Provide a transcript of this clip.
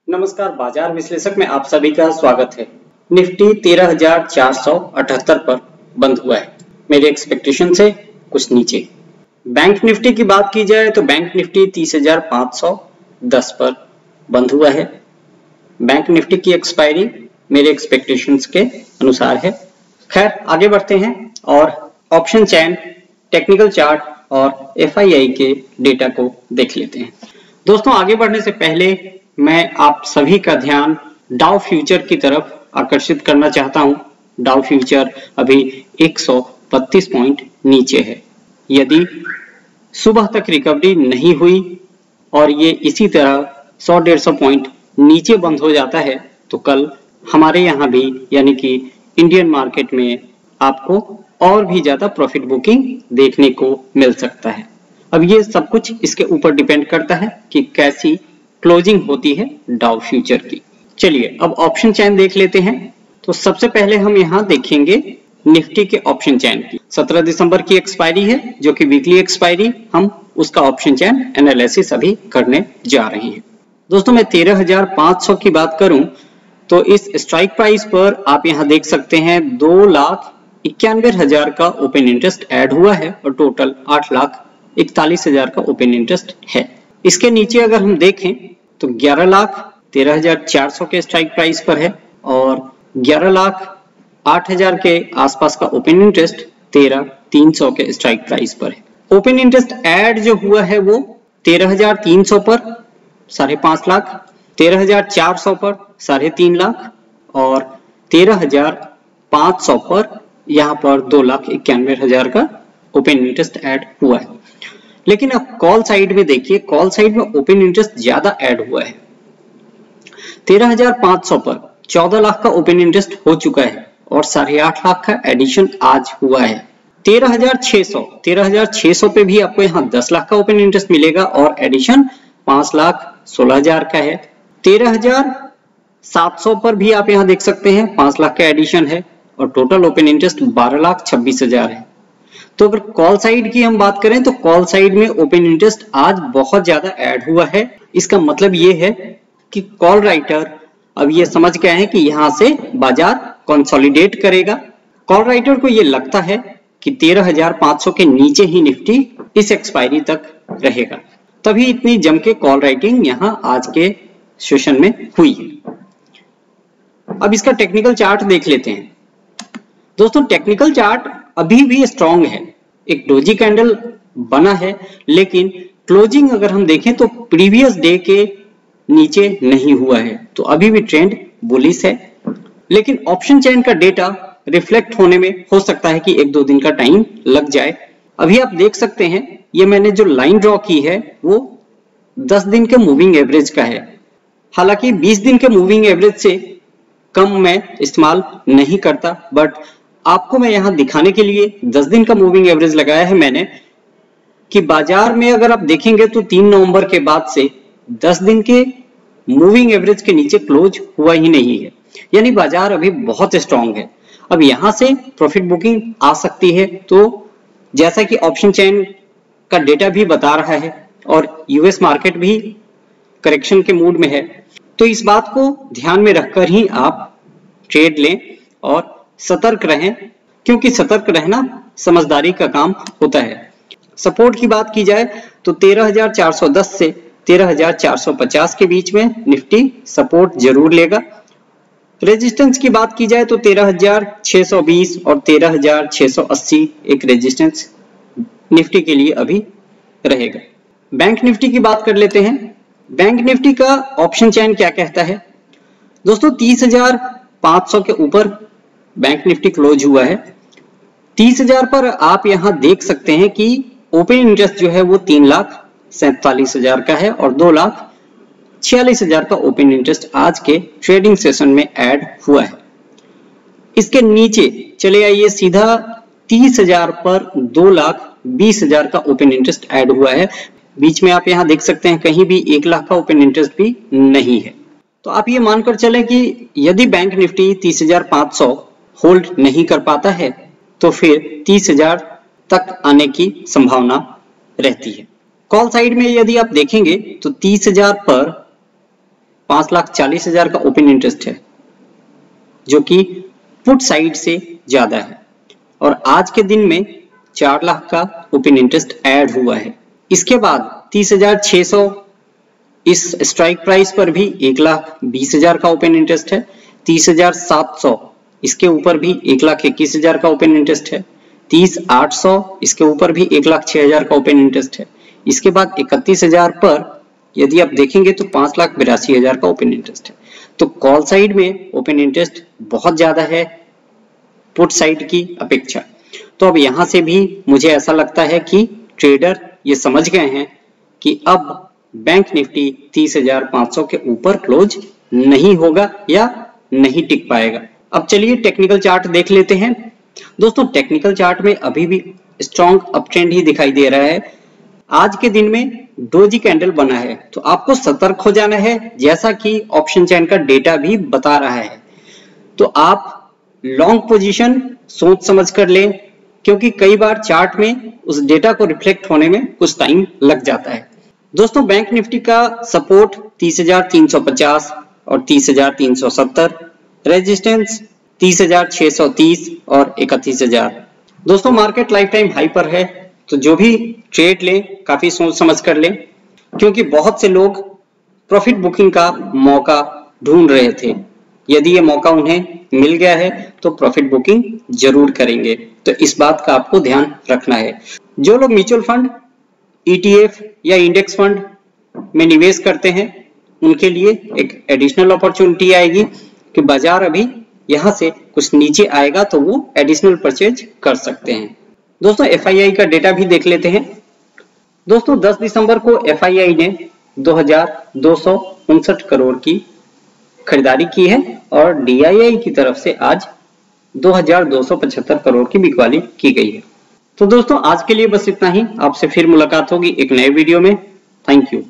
नमस्कार, बाजार विश्लेषक में आप सभी का स्वागत है। निफ्टी 13,478 पर बंद हुआ है, मेरे एक्सपेक्टेशन से कुछ नीचे। बैंक निफ्टी की बात की जाए तो बैंक निफ्टी 30,510 पर बंद हुआ है। बैंक निफ्टी की एक्सपायरी मेरे एक्सपेक्टेशंस के अनुसार है। खैर, आगे बढ़ते हैं और ऑप्शन चेन, टेक्निकल चार्ट और एफआईआई के डेटा को देख लेते हैं। दोस्तों, आगे बढ़ने से पहले मैं आप सभी का ध्यान डाउ फ्यूचर की तरफ आकर्षित करना चाहता हूं। डाउ फ्यूचर अभी 132 पॉइंट नीचे है। यदि सुबह तक रिकवरी नहीं हुई और ये इसी तरह 100-150 पॉइंट नीचे बंद हो जाता है तो कल हमारे यहाँ भी यानी कि इंडियन मार्केट में आपको और भी ज्यादा प्रॉफिट बुकिंग देखने को मिल सकता है। अब ये सब कुछ इसके ऊपर डिपेंड करता है कि कैसी क्लोजिंग होती है डाउ फ्यूचर की। चलिए अब ऑप्शन चेन देख लेते हैं। तो सबसे पहले हम यहाँ देखेंगे निफ्टी के ऑप्शन चेन की। 17 दिसंबर की एक्सपायरी है, जो कि वीकली एक्सपायरी, हम उसका ऑप्शन चेन एनालिसिस अभी करने जा रहे हैं। दोस्तों, मैं 13,500 की बात करूं तो इस स्ट्राइक प्राइस पर आप यहाँ देख सकते हैं 2,91,000 का ओपन इंटरेस्ट ऐड हुआ है और टोटल 8,41,000 का ओपन इंटरेस्ट है। इसके नीचे अगर हम देखें तो 11,13,400 के स्ट्राइक प्राइस पर है और 11,08,000 के आसपास का ओपन इंटरेस्ट 13,300 के स्ट्राइक प्राइस पर है। ओपन इंटरेस्ट ऐड जो हुआ है वो 13,300 पर 5.5 लाख, 13,400 पर 3.5 लाख और 13,500 पर यहाँ पर 2,91,000 का ओपन इंटरेस्ट ऐड हुआ है। लेकिन अब कॉल साइड में देखिए, कॉल साइड में ओपन इंटरेस्ट ज्यादा ऐड हुआ है। 13,500 पर 14 लाख का ओपन इंटरेस्ट हो चुका है और 8.5 लाख का एडिशन आज हुआ है। 13,600 पे भी आपको यहाँ 10 लाख का ओपन इंटरेस्ट मिलेगा और एडिशन 5,16,000 का है। 13,700 पर भी आप यहाँ देख सकते हैं 5 लाख का एडिशन है और टोटल ओपन इंटरेस्ट 12,26,000 है। तो अगर कॉल साइड की हम बात करें तो कॉल साइड में ओपन इंटरेस्ट आज बहुत ज्यादा ऐड हुआ है। इसका मतलब ये है कि कॉल राइटर अब ये समझ गए हैं कि यहां से बाजार कंसोलिडेट करेगा। कॉल राइटर को ये लगता है कि 13,500 के नीचे ही निफ्टी इस एक्सपायरी तक रहेगा, तभी इतनी जम के कॉल राइटिंग यहां आज के सेशन में हुई है। अब इसका टेक्निकल चार्ट देख लेते हैं। दोस्तों, टेक्निकल चार्ट अभी भी स्ट्रॉन्ग है। एक डोजी कैंडल बना है, लेकिन क्लोजिंग अगर हम देखें तो प्रीवियस डे के नीचे नहीं हुआ है, तो अभी भी ट्रेंड बुलिश है। लेकिन ऑप्शन चेन का डेटा रिफ्लेक्ट होने में हो सकता है कि 1-2 दिन का टाइम लग जाए। अभी आप देख सकते हैं ये मैंने जो लाइन ड्रॉ की है वो 10 दिन के मूविंग एवरेज का है। हालांकि 20 दिन के मूविंग एवरेज से कम मैं इस्तेमाल नहीं करता, बट आपको मैं यहां दिखाने के लिए 10 दिन का मूविंग एवरेज लगाया है मैंने कि बाजार में अगर आप देखेंगे तो 3 नवंबर के बाद से 10 दिन के मूविंग एवरेज के नीचे क्लोज हुआ ही नहीं है, यानी बाजार अभी बहुत स्ट्रांग है। अब यहां से प्रॉफिट बुकिंग आ सकती है। तो जैसा कि ऑप्शन चेन का डेटा भी बता रहा है और यूएस मार्केट भी करेक्शन के मूड में है, तो इस बात को ध्यान में रखकर ही आप ट्रेड लें और सतर्क रहें, क्योंकि सतर्क रहना समझदारी का काम होता है। सपोर्ट की बात की जाए तो 13,410 से 13,450 के बीच में निफ्टी सपोर्ट जरूर लेगा। रेजिस्टेंस की बात की जाए तो 13,620 और 13,680 एक रेजिस्टेंस निफ्टी के लिए अभी रहेगा। बैंक निफ्टी की बात कर लेते हैं। बैंक निफ्टी का ऑप्शन चेन क्या कहता है? दोस्तों, 30,500 के ऊपर बैंक निफ्टी क्लोज हुआ है। 30,000 पर आप यहां देख सकते हैं कि ओपन इंटरेस्ट जो है वो 3,47,000 का है और 2,46,000 का ओपन इंटरेस्ट आज के ट्रेडिंग सेशन में ऐड हुआ है। इसके नीचे चले आइए, सीधा 30,000 पर 2,20,000 का ओपन इंटरेस्ट ऐड हुआ है। बीच में आप यहां देख सकते हैं कहीं भी 1 लाख का ओपन इंटरेस्ट भी नहीं है। तो आप ये मानकर चलें कि यदि बैंक निफ्टी 30,500 होल्ड नहीं कर पाता है तो फिर 30,000 तक आने की संभावना रहती है। कॉल साइड में यदि आप देखेंगे तो 30,000 पर 5,40,000 का ओपन इंटरेस्ट है, जो कि पुट साइड से ज्यादा है। और आज के दिन में 4 लाख का ओपन इंटरेस्ट ऐड हुआ है। इसके बाद 30,600 इस स्ट्राइक प्राइस पर भी 1,20,000 का ओपन इंटरेस्ट है। 30,700 इसके ऊपर भी 1,21,000 का ओपन इंटरेस्ट है। 30,800 इसके ऊपर भी 1,06,000 का ओपन इंटरेस्ट है। इसके बाद 31,000 पर यदि आप देखेंगे तो 5,82,000 का ओपन इंटरेस्ट है। तो कॉल साइड में ओपन इंटरेस्ट बहुत ज्यादा है पुट साइड की अपेक्षा। तो अब यहां से भी मुझे ऐसा लगता है कि ट्रेडर ये समझ गए हैं कि अब बैंक निफ्टी 30,500 के ऊपर क्लोज नहीं होगा या नहीं टिक पाएगा। अब चलिए टेक्निकल चार्ट देख लेते हैं। दोस्तों टेक्निकल चार्ट में अभी भी स्ट्रॉन्ग अप ट्रेंड ही दिखाई दे रहा है। आज के दिन में डोजी कैंडल बना है, तो आपको सतर्क हो जाना है, जैसा कि ऑप्शन चेन का डेटा भी बता रहा है। तो आप लॉन्ग पोजीशन सोच समझ कर लें, क्योंकि कई बार चार्ट में उस डेटा को रिफ्लेक्ट होने में कुछ टाइम लग जाता है। दोस्तों बैंक निफ्टी का सपोर्ट 30,350 और 30,370, रेजिस्टेंस 30,630 और 31,000। दोस्तों मार्केट लाइफ टाइम हाई पर है, तो जो भी ट्रेड लें काफी सोच समझ कर लें, क्योंकि बहुत से लोग प्रॉफिट बुकिंग का मौका ढूंढ रहे थे। यदि ये मौका उन्हें मिल गया है तो प्रॉफिट बुकिंग जरूर करेंगे। तो इस बात का आपको ध्यान रखना है। जो लोग म्यूचुअल फंड, ETF या इंडेक्स फंड में निवेश करते हैं, उनके लिए एक एडिशनल अपॉर्चुनिटी आएगी कि बाजार अभी यहां से कुछ नीचे आएगा तो वो एडिशनल परचेज कर सकते हैं। दोस्तों FII का डेटा भी देख लेते हैं। दोस्तों 10 दिसंबर को FII ने 2,259 करोड़ की खरीदारी की है और DII की तरफ से आज 2,275 करोड़ की बिकवाली की गई है। तो दोस्तों आज के लिए बस इतना ही। आपसे फिर मुलाकात होगी एक नए वीडियो में। Thank you.